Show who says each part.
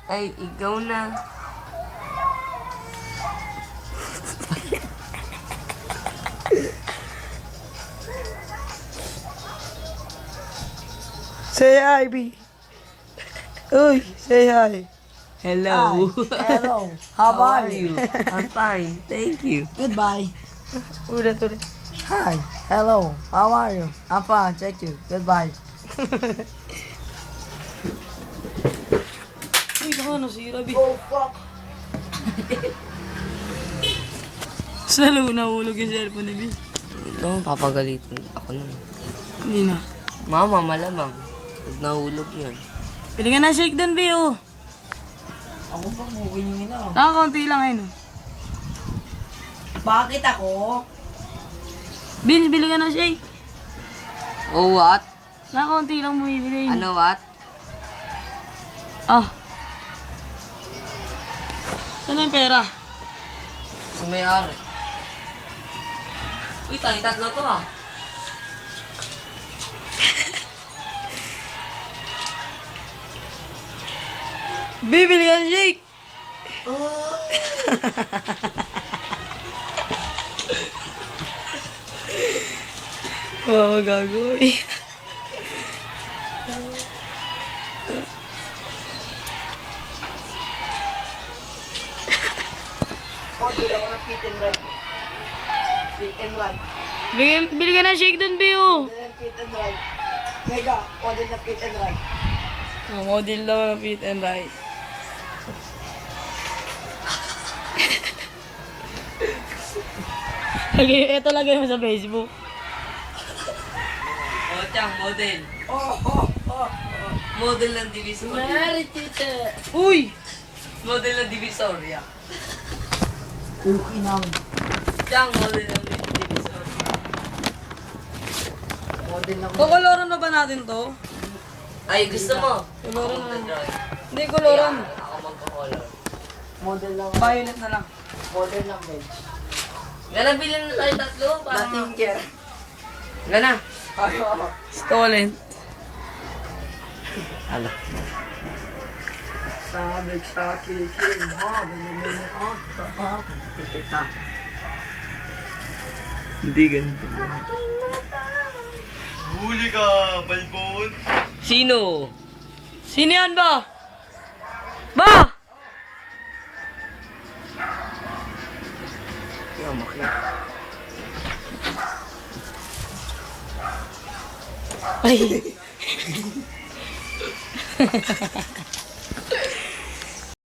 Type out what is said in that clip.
Speaker 1: Ay, ikaw na.
Speaker 2: Say hi, B. Uy, say hi.
Speaker 1: Hello.
Speaker 2: Hello. How are you?
Speaker 1: I'm fine. Thank you.
Speaker 2: Goodbye. Ulit. Hi. Hello. How are you? I'm fine. Thank you. Goodbye. Uy, naku, nasira, B. Oh, fuck. Salo nahulog yung cellphone ni B.
Speaker 1: Ito, papagalitan ako nun.
Speaker 2: Hindi na.
Speaker 1: Mama, malamang. Pag nahulog yun.
Speaker 2: Pili ka na shake dun, B, oh.
Speaker 3: Ako pa mukha nyo na.
Speaker 2: Nakakunti lang ayun, oh.
Speaker 3: Bakit ako?
Speaker 2: Vince, bili ka na shake.
Speaker 1: Oh, what?
Speaker 2: Nakakunti lang bumibili.
Speaker 1: Ano, what?
Speaker 2: Ah. Saan na yung pera?
Speaker 1: Sumayari. Uy, tatlo to ah.
Speaker 2: Bibili ka ng shake. Wow, gago.
Speaker 3: Order ako ng fit and run. Fit and run.
Speaker 2: Bili ka ng shake dun, Bio.
Speaker 3: Order ng fit and run. Mega, order ng fit and run.
Speaker 2: Model daw ng fit and right. Okay, ito lagay mo sa Facebook.
Speaker 1: Oh, Chang, model.
Speaker 3: Oh.
Speaker 1: Model ng Divisoria.
Speaker 3: Mary, tita.
Speaker 2: Uy!
Speaker 1: Model ng Divisoria.
Speaker 3: Okay namin.
Speaker 1: Chang, model ng Divisoria.
Speaker 3: Order na ko.
Speaker 2: Kukoloran na ba natin to?
Speaker 1: Ay, gusto mo?
Speaker 2: Koloran
Speaker 1: Ako
Speaker 2: na.
Speaker 1: mag-drawing.
Speaker 2: Hindi, koloran.
Speaker 1: Ako magko-color.
Speaker 3: Model lang.
Speaker 2: Violet na lang.
Speaker 3: Model lang, bench.
Speaker 1: Gana, bilhin na tayo tatlo. Para
Speaker 3: Nothing care.
Speaker 1: Gana.
Speaker 2: Stolen.
Speaker 1: Hala.
Speaker 3: Sabi sa kikin, ha? Binibili ako. Tita.
Speaker 1: Hindi ganito.
Speaker 4: Huli ka, balbon!
Speaker 1: Sino?
Speaker 2: Sino yan ba? Ba!
Speaker 1: Yung makita.
Speaker 2: Ay.